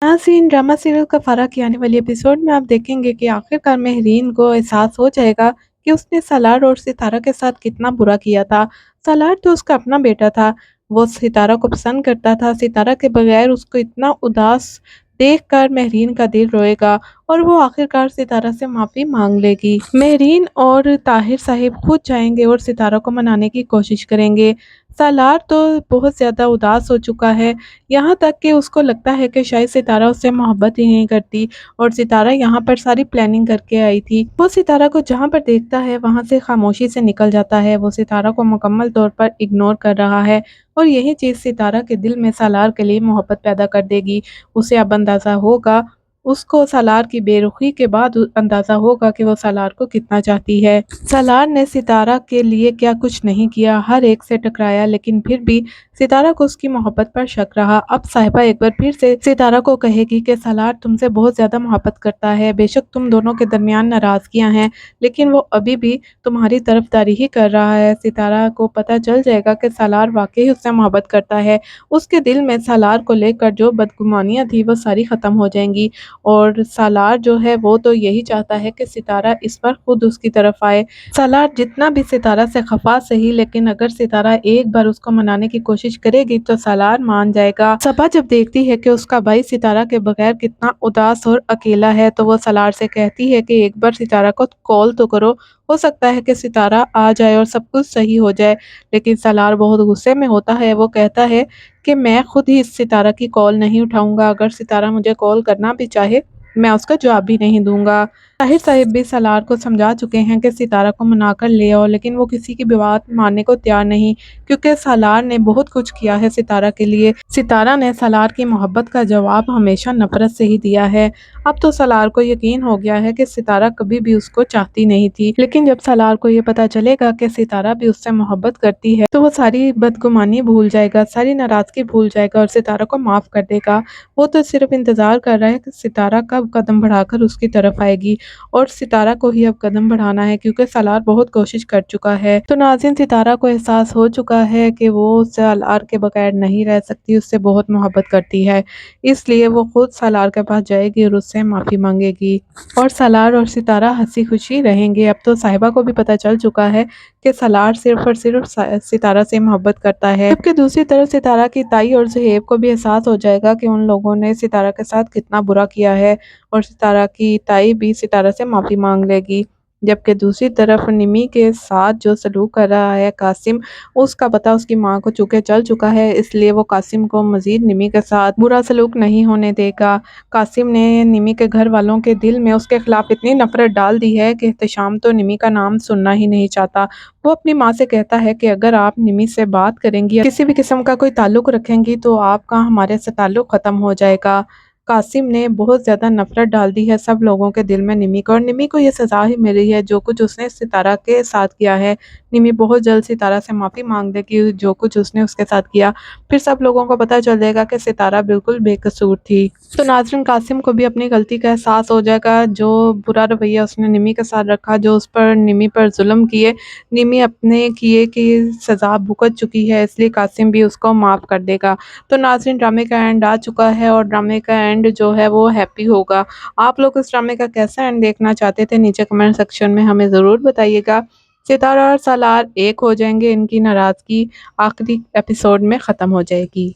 नाज़रीन, drama serial का फारा की आने वाली एपिसोड में आप देखेंगे कि आखिरकार मेहरीन को एहसास हो जाएगा कि उसने सालार और सितारा के साथ कितना बुरा किया था। सालार तो उसका अपना बेटा था, वो सितारा को पसंद करता था। सितारा के बगैर उसको इतना उदास देखकर मेहरीन का दिल रोएगा और वो आखिरकार सितारा से माफ़ी मांग लेगी। मेहरीन और ताहिर साहिब खुद जाएंगे और सितारा को मनाने की कोशिश करेंगे। सालार तो बहुत ज़्यादा उदास हो चुका है, यहाँ तक कि उसको लगता है कि शायद सितारा उससे मोहब्बत ही नहीं करती और सितारा यहाँ पर सारी प्लानिंग करके आई थी। वो सितारा को जहाँ पर देखता है वहाँ से खामोशी से निकल जाता है। वो सितारा को मुकम्मल तौर पर इग्नोर कर रहा है और यही चीज़ सितारा के दिल में सालार के लिए मोहब्बत पैदा कर देगी। उसे अब अंदाज़ा होगा, उसको सालार की बेरुखी के बाद अंदाज़ा होगा कि वो सालार को कितना चाहती है। सालार ने सितारा के लिए क्या कुछ नहीं किया, हर एक से टकराया, लेकिन फिर भी सितारा को उसकी मोहब्बत पर शक रहा। अब साहिबा एक बार फिर से सितारा को कहेगी कि सालार तुमसे बहुत ज़्यादा मोहब्बत करता है। बेशक तुम दोनों के दरमियान नाराज़गियाँ हैं, लेकिन वो अभी भी तुम्हारी तरफदारी ही कर रहा है। सितारा को पता चल जाएगा कि सालार वाकई उससे मोहब्बत करता है। उसके दिल में सालार को लेकर जो बदगुमानियाँ थी वो सारी ख़त्म हो जाएंगी और सालार जो है वो तो यही चाहता है कि सितारा इस पर खुद उसकी तरफ आए। सालार जितना भी सितारा से खफा सही, लेकिन अगर सितारा एक बार उसको मनाने की कोशिश करेगी तो सालार मान जाएगा। सबा जब देखती है कि उसका भाई सितारा के बगैर कितना उदास और अकेला है तो वो सालार से कहती है कि एक बार सितारा को कॉल तो करो, हो सकता है कि सितारा आ जाए और सब कुछ सही हो जाए। लेकिन सालार बहुत गुस्से में होता है। वो कहता है कि मैं खुद ही इस सितारा की कॉल नहीं उठाऊंगा, अगर सितारा मुझे कॉल करना भी चाहे मैं उसका जवाब भी नहीं दूंगा। ताहिर साहिब भी सालार को समझा चुके हैं कि सितारा को मनाकर ले आओ, लेकिन वो किसी की भी बात मानने को तैयार नहीं, क्योंकि सालार ने बहुत कुछ किया है सितारा के लिए। सितारा ने सालार की मोहब्बत का जवाब हमेशा नफरत से ही दिया है। अब तो सालार को यकीन हो गया है कि सितारा कभी भी उसको चाहती नहीं थी, लेकिन जब सालार को ये पता चलेगा कि सितारा भी उससे मोहब्बत करती है तो वो सारी बदगुमानी भूल जाएगा, सारी नाराजगी भूल जाएगा और सितारा को माफ कर देगा। वो तो सिर्फ इंतजार कर रहा है कि सितारा कब कदम बढ़ाकर उसकी तरफ आएगी और सितारा को ही अब कदम बढ़ाना है, क्योंकि सालार बहुत कोशिश कर चुका है। तो नाज़रीन, सितारा को एहसास हो चुका है कि वो सालार के बगैर नहीं रह सकती, उससे बहुत मोहब्बत करती है। इसलिए वो खुद सालार के पास जाएगी और उससे माफ़ी मांगेगी और सालार और सितारा हंसी खुशी रहेंगे। अब तो साहिबा को भी पता चल चुका है कि सालार सिर्फ और सिर्फ सितारा से मोहब्बत करता है, जबकि दूसरी तरफ सितारा की ताई और ज़ुहैब को भी एहसास हो जाएगा कि उन लोगों ने सितारा के साथ कितना बुरा किया है और सितारा की ताई भी सितारा से माफ़ी मांग लेगी। जबकि दूसरी तरफ निमी के साथ जो सलूक कर रहा है कासिम, उसका पता उसकी माँ को चुके चल चुका है, इसलिए वो कासिम को मज़ीद निमी के साथ बुरा सलूक नहीं होने देगा। कासिम ने निमी के घर वालों के दिल में उसके खिलाफ इतनी नफरत डाल दी है कि एहतशाम तो निमी का नाम सुनना ही नहीं चाहता। वो अपनी माँ से कहता है कि अगर आप निमी से बात करेंगी या किसी भी किस्म का कोई ताल्लुक रखेंगी तो आपका हमारे से ताल्लुक ख़त्म हो जाएगा। कासिम ने बहुत ज़्यादा नफरत डाल दी है सब लोगों के दिल में निमी को, और निमी को ये सज़ा ही मिली है जो कुछ उसने सितारा के साथ किया है। निमी बहुत जल्द सितारा से माफ़ी मांग देगी जो कुछ उसने उसके साथ किया, फिर सब लोगों को पता चल जाएगा कि सितारा बिल्कुल बेकसूर थी। तो नाज़रीन, कासिम को भी अपनी गलती का एहसास हो जाएगा, जो बुरा रवैया उसने निमी के साथ रखा, जो उस पर निमी पर जुल्म किए, निमी अपने किए की सज़ा भुगत चुकी है, इसलिए कासिम भी उसको माफ़ कर देगा। तो नाज़रीन, ड्रामे का एंड आ चुका है और ड्रामे का एंड जो है वो हैप्पी होगा। आप लोग इस ड्रामे का कैसा एंड देखना चाहते थे नीचे कमेंट सेक्शन में हमें ज़रूर बताइएगा। सितारा और सालार एक हो जाएंगे, इनकी नाराज़गी आखिरी एपिसोड में ख़त्म हो जाएगी।